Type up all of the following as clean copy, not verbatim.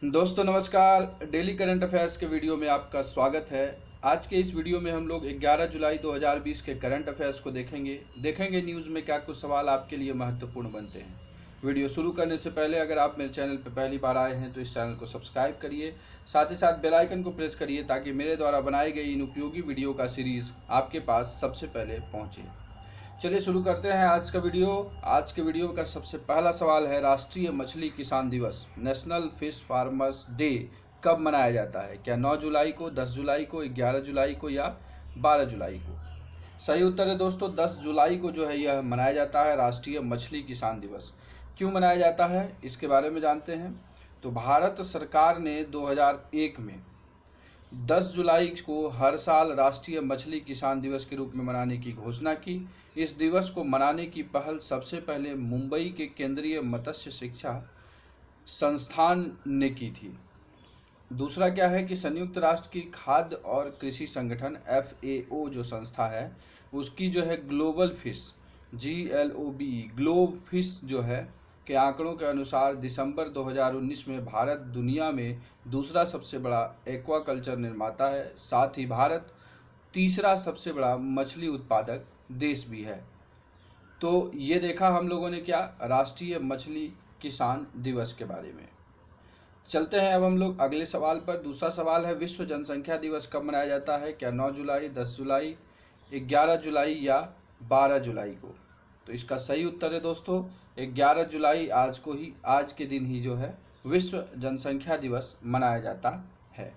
दोस्तों नमस्कार। Daily current affairs के वीडियो में आपका स्वागत है। आज के इस वीडियो में हम लोग 11 जुलाई 2020 के करंट अफेयर्स को देखेंगे न्यूज़ में क्या कुछ सवाल आपके लिए महत्वपूर्ण बनते हैं। वीडियो शुरू करने से पहले अगर आप मेरे चैनल पर पहली बार आए हैं तो इस चैनल को सब्सक्राइब करिए, साथ ही साथ बेल आइकन को प्रेस करिए ताकि मेरे द्वारा बनाई गई इन उपयोगी वीडियो का सीरीज़ आपके पास सबसे पहले पहुँचे। चलिए शुरू करते हैं आज का वीडियो। आज के वीडियो का सबसे पहला सवाल है, राष्ट्रीय मछली किसान दिवस नेशनल फिश फार्मर्स डे कब मनाया जाता है? क्या 9 जुलाई को, 10 जुलाई को, 11 जुलाई को या 12 जुलाई को? सही उत्तर है दोस्तों 10 जुलाई को जो है यह मनाया जाता है राष्ट्रीय मछली किसान दिवस। क्यों मनाया जाता है इसके बारे में जानते हैं। तो भारत सरकार ने 2001 में 10 जुलाई को हर साल राष्ट्रीय मछली किसान दिवस के रूप में मनाने की घोषणा की। इस दिवस को मनाने की पहल सबसे पहले मुंबई के केंद्रीय मत्स्य शिक्षा संस्थान ने की थी। दूसरा क्या है कि संयुक्त राष्ट्र की खाद्य और कृषि संगठन FAO जो संस्था है उसकी जो है global fish GLOB globe fish जो है के आंकड़ों के अनुसार दिसंबर 2019 में भारत दुनिया में दूसरा सबसे बड़ा एक्वाकल्चर निर्माता है। साथ ही भारत तीसरा सबसे बड़ा मछली उत्पादक देश भी है। तो ये देखा हम लोगों ने क्या राष्ट्रीय मछली किसान दिवस के बारे में। चलते हैं अब हम लोग अगले सवाल पर। दूसरा सवाल है, विश्व जनसंख्या दिवस कब मनाया जाता है? क्या 9 जुलाई, 10 जुलाई, 11 जुलाई या 12 जुलाई को? तो इसका सही उत्तर है दोस्तों 11 जुलाई आज के दिन ही जो है विश्व जनसंख्या दिवस मनाया जाता है।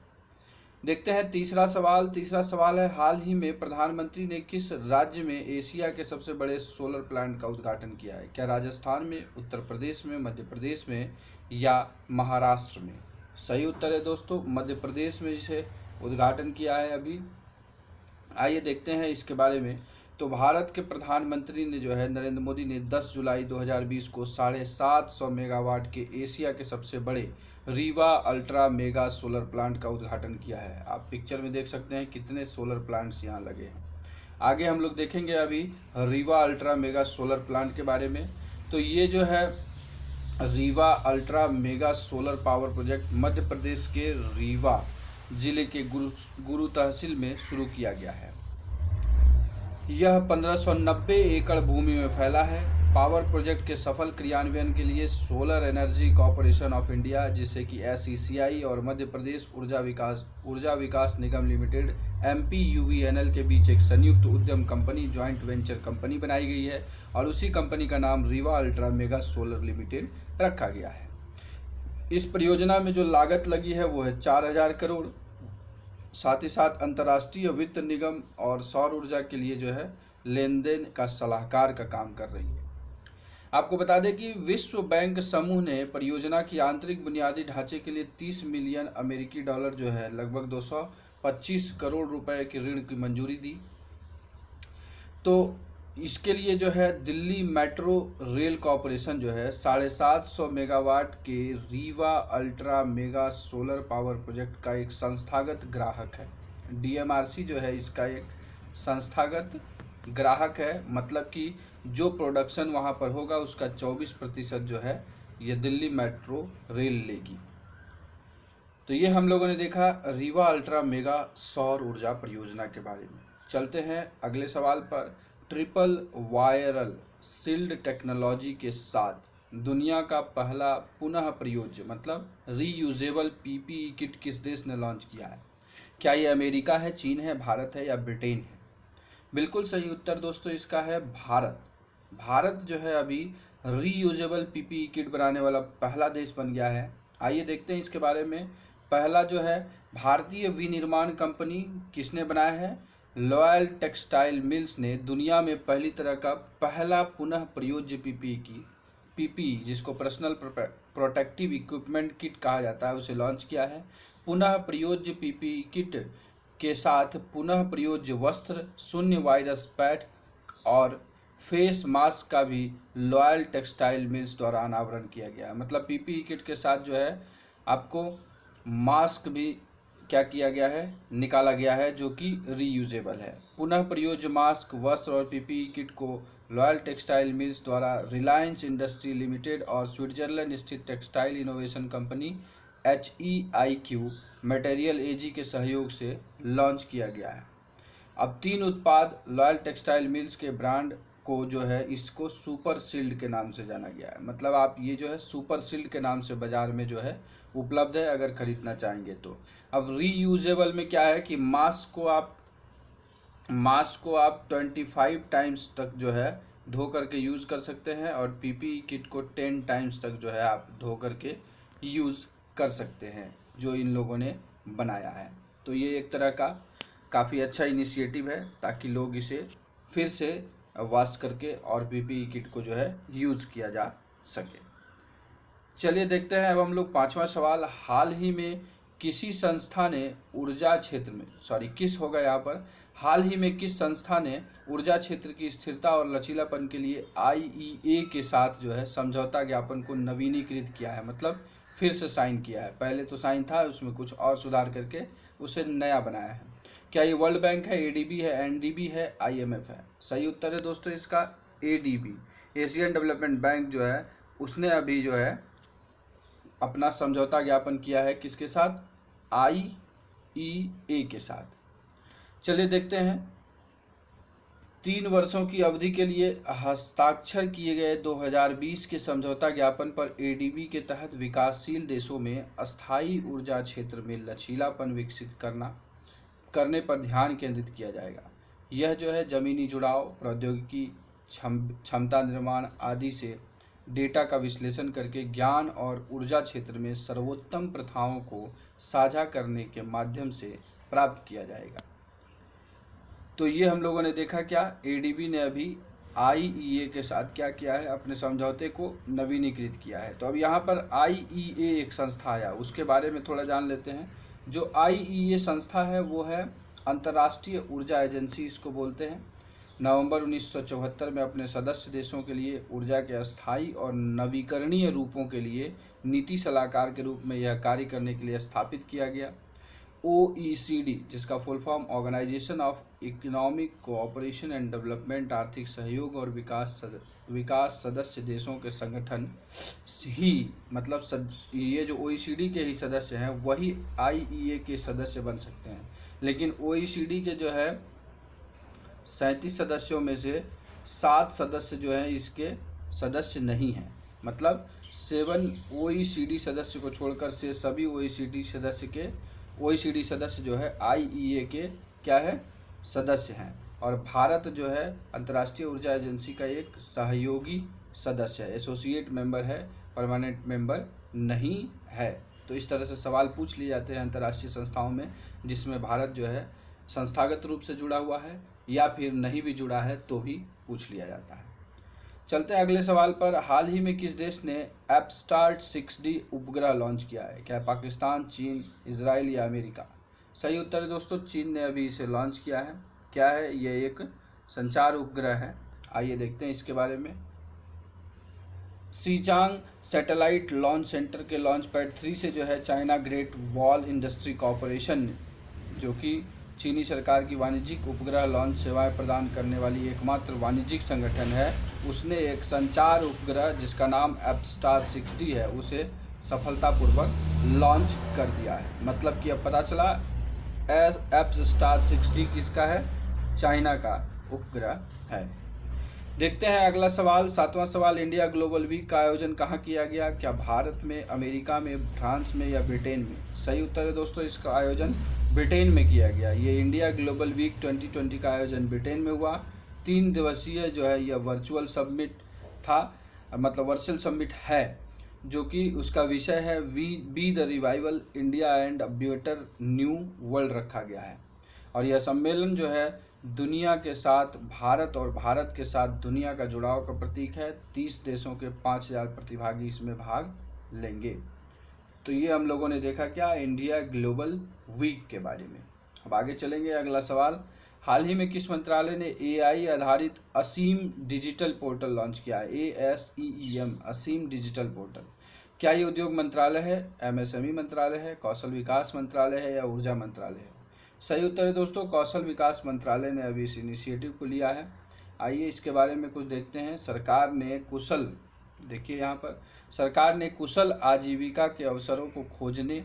देखते हैं तीसरा सवाल है, हाल ही में प्रधानमंत्री ने किस राज्य में एशिया के सबसे बड़े सोलर प्लांट का उद्घाटन किया है? क्या राजस्थान में, उत्तर प्रदेश में, मध्य प्रदेश में या महाराष्ट्र में? सही उत्तर है दोस्तों मध्य प्रदेश में इसे उद्घाटन किया है अभी। आइए देखते हैं इसके बारे में। तो भारत के प्रधानमंत्री ने जो है नरेंद्र मोदी ने 10 जुलाई 2020 को 750 मेगावाट के एशिया के सबसे बड़े Rewa ultra mega solar plant का उद्घाटन किया है। आप पिक्चर में देख सकते हैं कितने सोलर प्लांट्स यहाँ लगे हैं। आगे हम लोग देखेंगे अभी Rewa ultra mega solar plant के बारे में। तो ये जो है Rewa ultra mega solar power project Madhya Pradesh के रीवा जिले के गुरु तहसील में शुरू किया गया है। यह 1590 एकड़ भूमि में फैला है। पावर प्रोजेक्ट के सफल क्रियान्वयन के लिए solar energy corporation of India जिसे कि SECI और मध्य प्रदेश ऊर्जा विकास निगम लिमिटेड MPUVNL के बीच एक संयुक्त उद्यम कंपनी जॉइंट वेंचर कंपनी बनाई गई है और उसी कंपनी का नाम Rewa ultra mega solar limited रखा गया है। इस परियोजना में जो लागत लगी है वो है 4000 करोड़। साथ ही साथ अंतर्राष्ट्रीय वित्त निगम और सौर ऊर्जा के लिए जो है लेन देन का सलाहकार का काम कर रही है। आपको बता दें कि विश्व बैंक समूह ने परियोजना की आंतरिक बुनियादी ढांचे के लिए 30 मिलियन अमेरिकी डॉलर जो है लगभग 225 करोड़ रुपए के ऋण की मंजूरी दी। तो इसके लिए जो है दिल्ली मेट्रो रेल कॉरपोरेशन जो है 750 मेगावाट के Rewa ultra mega solar power project का एक संस्थागत ग्राहक है। DMRC जो है इसका एक संस्थागत ग्राहक है, मतलब कि जो प्रोडक्शन वहाँ पर होगा उसका 24% जो है ये दिल्ली मेट्रो रेल लेगी। तो ये हम लोगों ने देखा रीवा अल्ट्रा मेगा सौर ऊर्जा परियोजना के बारे में। चलते हैं अगले सवाल पर। ट्रिपल वायरल सील्ड टेक्नोलॉजी के साथ दुनिया का पहला पुनः प्रयोज्य मतलब रीयूजेबल PPE किट किस देश ने लॉन्च किया है? क्या ये अमेरिका है, चीन है, भारत है या ब्रिटेन है? बिल्कुल सही उत्तर दोस्तों इसका है भारत। भारत जो है अभी रीयूजेबल PPE किट बनाने वाला पहला देश बन गया है। आइए देखते हैं इसके बारे में। पहला जो है भारतीय विनिर्माण कंपनी किसने बनाया है? लॉयल टेक्सटाइल मिल्स ने दुनिया में पहली तरह का पहला पुनः प्रयोज्य PPE जिसको पर्सनल प्रोटेक्टिव इक्विपमेंट किट कहा जाता है उसे लॉन्च किया है। पुनः प्रयोज्य PPE किट के साथ पुनः प्रयोज्य वस्त्र, शून्य वायरस पैड और फेस मास्क का भी लॉयल टेक्सटाइल मिल्स द्वारा अनावरण किया गया। मतलब PPE किट के साथ जो है आपको मास्क भी क्या किया गया है, निकाला गया है, जो कि रीयूजेबल है। पुनः प्रयोज्य मास्क, वस्त्र और PPE किट को लॉयल टेक्सटाइल मिल्स द्वारा रिलायंस इंडस्ट्री लिमिटेड और स्विट्जरलैंड स्थित textile innovation company HEIQ material AG के सहयोग से लॉन्च किया गया है। अब 3 उत्पाद लॉयल टेक्सटाइल मिल्स के ब्रांड को जो है इसको सुपर सील्ड के नाम से जाना गया है। मतलब आप ये जो है सुपर सील्ड के नाम से बाज़ार में जो है उपलब्ध है अगर ख़रीदना चाहेंगे तो। अब रीयूजेबल में क्या है कि मास्क को आप 25 टाइम्स तक जो है धो करके यूज़ कर सकते हैं और PPE किट को 10 टाइम्स तक जो है आप धो करके यूज़ कर सकते हैं, जो इन लोगों ने बनाया है। तो ये एक तरह का काफ़ी अच्छा इनिशिएटिव है ताकि लोग इसे फिर से वॉश करके और PPE किट को जो है यूज़ किया जा सके। चलिए देखते हैं अब हम लोग 5वां सवाल। हाल ही में किसी संस्था ने ऊर्जा क्षेत्र में हाल ही में किस संस्था ने ऊर्जा क्षेत्र की स्थिरता और लचीलापन के लिए IEA के साथ जो है समझौता ज्ञापन को नवीनीकृत किया है, मतलब फिर से साइन किया है। पहले तो साइन था, उसमें कुछ और सुधार करके उसे नया बनाया है। क्या ये वर्ल्ड बैंक है, ADB है, NDB है, IMF है? सही उत्तर है दोस्तों इसका ADB, एशियन डेवलपमेंट बैंक जो है उसने अभी जो है अपना समझौता ज्ञापन किया है किसके साथ? IEA के साथ। चलिए देखते हैं। 3 वर्षों की अवधि के लिए हस्ताक्षर किए गए 2020 के समझौता ज्ञापन पर ADB के तहत विकासशील देशों में अस्थायी ऊर्जा क्षेत्र में लचीलापन विकसित करने पर ध्यान केंद्रित किया जाएगा। यह जो है ज़मीनी जुड़ाव, प्रौद्योगिकी, क्षमता निर्माण आदि से डेटा का विश्लेषण करके ज्ञान और ऊर्जा क्षेत्र में सर्वोत्तम प्रथाओं को साझा करने के माध्यम से प्राप्त किया जाएगा। तो ये हम लोगों ने देखा क्या, ADB ने अभी IEA के साथ क्या किया है, अपने समझौते को नवीनीकृत किया है। तो अब यहाँ पर IEA एक संस्था आया, उसके बारे में थोड़ा जान लेते हैं। जो IEA संस्था है वो है अंतर्राष्ट्रीय ऊर्जा एजेंसी इसको बोलते हैं। नवंबर 1974 में अपने सदस्य देशों के लिए ऊर्जा के अस्थायी और नवीकरणीय रूपों के लिए नीति सलाहकार के रूप में यह कार्य करने के लिए स्थापित किया गया। OECD जिसका full form organisation of economic cooperation and development, आर्थिक सहयोग और विकास सदस्य देशों के संगठन ही, मतलब ये जो OECD के ही सदस्य हैं वही IEA के सदस्य बन सकते हैं। लेकिन OECD के जो है 37 सदस्यों में से 7 सदस्य जो हैं इसके सदस्य नहीं हैं। मतलब 7 OECD सदस्य को छोड़कर से सभी OECD सदस्य जो है IEA के क्या है, सदस्य हैं। और भारत जो है अंतर्राष्ट्रीय ऊर्जा एजेंसी का एक सहयोगी सदस्य है, एसोसिएट मेंबर है, परमानेंट मेंबर नहीं है। तो इस तरह से सवाल पूछ लिए जाते हैं अंतर्राष्ट्रीय संस्थाओं में जिसमें भारत जो है संस्थागत रूप से जुड़ा हुआ है या फिर नहीं भी जुड़ा है तो भी पूछ लिया जाता है। चलते हैं अगले सवाल पर। हाल ही में किस देश ने एपस्टार्ट 6D उपग्रह लॉन्च किया है? क्या पाकिस्तान, चीन, इजराइल या अमेरिका? सही उत्तर है दोस्तों, चीन ने अभी इसे लॉन्च किया है। क्या है? ये एक संचार उपग्रह है। आइए देखते हैं इसके बारे में। सीचांग सैटेलाइट लॉन्च सेंटर के लॉन्च पैड 3 से जो है China great wall industry corporation जो कि चीनी सरकार की वाणिज्यिक उपग्रह लॉन्च सेवाएं प्रदान करने वाली एकमात्र वाणिज्यिक संगठन है, उसने एक संचार उपग्रह जिसका नाम एपस्टार 6D है उसे सफलतापूर्वक लॉन्च कर दिया है। मतलब कि अब पता चला एपस्टार 6D किसका है? चाइना का उपग्रह है। देखते हैं अगला सवाल, 7वां सवाल। इंडिया ग्लोबल वीक का आयोजन कहाँ किया गया? क्या भारत में, अमेरिका में, फ्रांस में या ब्रिटेन में? सही उत्तर है दोस्तों, इसका आयोजन ब्रिटेन में किया गया। ये इंडिया ग्लोबल वीक 2020 का आयोजन ब्रिटेन में हुआ। 3 दिवसीय जो है यह वर्चुअल समिट था, मतलब वर्चुअल समिट है, जो कि उसका विषय है be the revival India and a better new world रखा गया है। और यह सम्मेलन जो है दुनिया के साथ भारत और भारत के साथ दुनिया का जुड़ाव का प्रतीक है। 30 देशों के 5000 प्रतिभागी इसमें भाग लेंगे। तो ये हम लोगों ने देखा क्या, इंडिया ग्लोबल वीक के बारे में। अब आगे चलेंगे, अगला सवाल। हाल ही में किस मंत्रालय ने AI आधारित असीम डिजिटल पोर्टल लॉन्च किया है? ASEEM, असीम डिजिटल पोर्टल। क्या ये उद्योग मंत्रालय है, MSME मंत्रालय है, कौशल विकास मंत्रालय है या ऊर्जा मंत्रालय है? सही उत्तर है दोस्तों, कौशल विकास मंत्रालय ने अभी इस इनिशिएटिव को लिया है। आइए इसके बारे में कुछ देखते हैं। सरकार ने कुशल देखिए यहाँ पर सरकार ने कुशल आजीविका के अवसरों को खोजने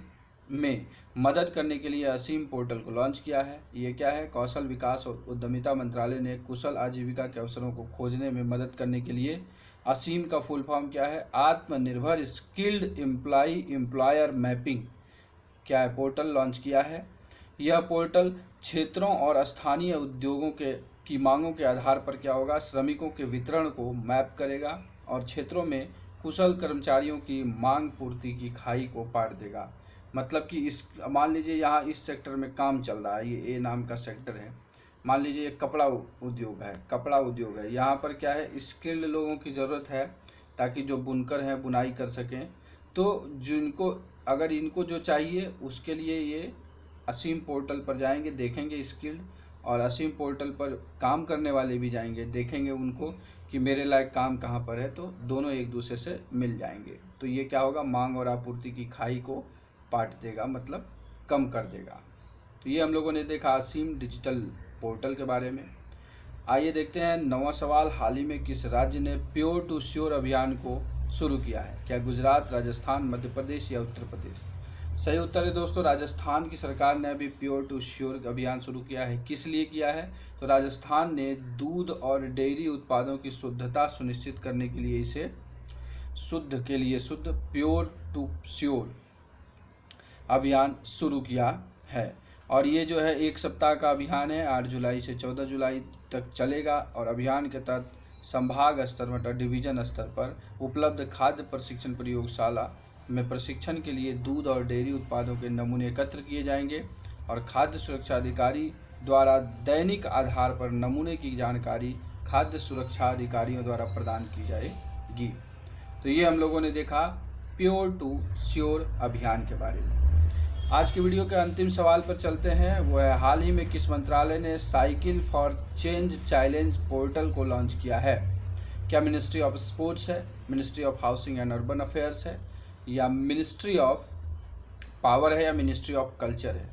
में मदद करने के लिए असीम पोर्टल को लॉन्च किया है। ये क्या है? कौशल विकास और उद्यमिता मंत्रालय ने कुशल आजीविका के अवसरों को खोजने में मदद करने के लिए असीम का फुल फॉर्म क्या है? आत्मनिर्भर स्किल्ड एम्प्लॉयर मैपिंग क्या है पोर्टल लॉन्च किया है। यह पोर्टल क्षेत्रों और स्थानीय उद्योगों की मांगों के आधार पर क्या होगा? श्रमिकों के वितरण को मैप करेगा और क्षेत्रों में कुशल कर्मचारियों की मांग पूर्ति की खाई को पाट देगा। मतलब कि इस मान लीजिए यहाँ इस सेक्टर में काम चल रहा है, ये ए नाम का सेक्टर है। मान लीजिए एक कपड़ा उद्योग है, यहाँ पर क्या है? स्किल्ड लोगों की ज़रूरत है ताकि जो बुनकर हैं बुनाई कर सकें। तो जिनको अगर इनको जो चाहिए उसके लिए ये असीम पोर्टल पर जाएंगे, देखेंगे स्किल्ड, और असीम पोर्टल पर काम करने वाले भी जाएंगे, देखेंगे उनको कि मेरे लायक काम कहाँ पर है, तो दोनों एक दूसरे से मिल जाएंगे। तो ये क्या होगा? मांग और आपूर्ति की खाई को पाट देगा, मतलब कम कर देगा। तो ये हम लोगों ने देखा असीम डिजिटल पोर्टल के बारे में। आइए देखते हैं 9वां सवाल, हाल ही में किस राज्य ने प्योर टू श्योर अभियान को शुरू किया है? क्या गुजरात, राजस्थान, मध्य प्रदेश या उत्तर प्रदेश? सही उत्तर है दोस्तों, राजस्थान की सरकार ने अभी प्योर टू श्योर अभियान शुरू किया है। किस लिए किया है? तो राजस्थान ने दूध और डेयरी उत्पादों की शुद्धता सुनिश्चित करने के लिए इसे शुद्ध प्योर टू श्योर अभियान शुरू किया है। और ये जो है 1 सप्ताह का अभियान है, 8 जुलाई से 14 जुलाई तक चलेगा। और अभियान के तहत संभाग स्तर मतलब डिवीजन स्तर पर उपलब्ध खाद्य प्रशिक्षण प्रयोगशाला में प्रशिक्षण के लिए दूध और डेयरी उत्पादों के नमूने एकत्र किए जाएंगे और खाद्य सुरक्षा अधिकारी द्वारा दैनिक आधार पर नमूने की जानकारी खाद्य सुरक्षा अधिकारियों द्वारा प्रदान की जाएगी। तो ये हम लोगों ने देखा प्योर टू श्योर अभियान के बारे में। आज की वीडियो के अंतिम सवाल पर चलते हैं, वो है हाल ही में किस मंत्रालय ने cycle for change challenge portal को लॉन्च किया है? क्या मिनिस्ट्री ऑफ स्पोर्ट्स है, ministry of housing and urban affairs है, या मिनिस्ट्री ऑफ पावर है, या मिनिस्ट्री ऑफ कल्चर है?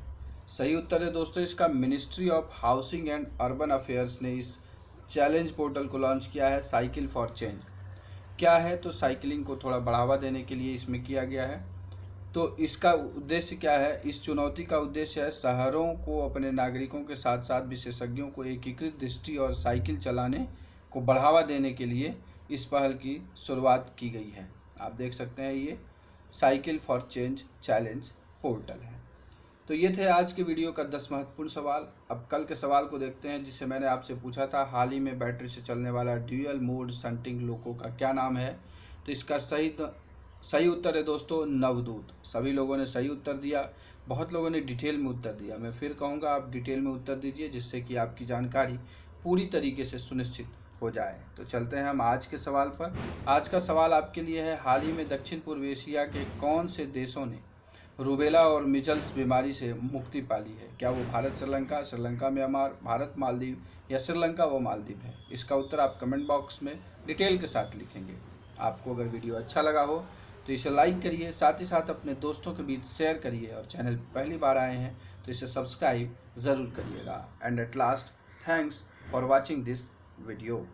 सही उत्तर है दोस्तों इसका ministry of housing and urban affairs ने इस चैलेंज पोर्टल को लॉन्च किया है। साइकिल फॉर चेंज क्या है? तो साइकिलिंग को थोड़ा बढ़ावा देने के लिए इसमें किया गया है। तो इसका उद्देश्य क्या है? इस चुनौती का उद्देश्य है शहरों को अपने नागरिकों के साथ साथ विशेषज्ञों को एकीकृत दृष्टि और साइकिल चलाने को बढ़ावा देने के लिए इस पहल की शुरुआत की गई है। आप देख सकते हैं ये cycle for change challenge portal है। तो ये थे आज के वीडियो का 10 महत्वपूर्ण सवाल। अब कल के सवाल को देखते हैं, जिसे मैंने आपसे पूछा था हाल ही में बैटरी से चलने वाला ड्यूअल मोड शंटिंग लोको का क्या नाम है? तो इसका सही उत्तर है दोस्तों नवदूत। सभी लोगों ने सही उत्तर दिया, बहुत लोगों ने डिटेल में उत्तर दिया। मैं फिर कहूँगा आप डिटेल में उत्तर दीजिए, जिससे कि आपकी जानकारी पूरी तरीके से सुनिश्चित हो जाए। तो चलते हैं हम आज के सवाल पर। आज का सवाल आपके लिए है, हाल ही में दक्षिण पूर्व एशिया के कौन से देशों ने रूबेला और मिजल्स बीमारी से मुक्ति पाली है? क्या वो भारत, श्रीलंका, म्यांमार, भारत, मालदीव या श्रीलंका व मालदीव है? इसका उत्तर आप कमेंट बॉक्स में डिटेल के साथ लिखेंगे। आपको अगर वीडियो अच्छा लगा हो तो इसे लाइक करिए, साथ ही साथ अपने दोस्तों के बीच शेयर करिए, और चैनल पहली बार आए हैं तो इसे सब्सक्राइब ज़रूर करिएगा। And at last, thanks for watching this video.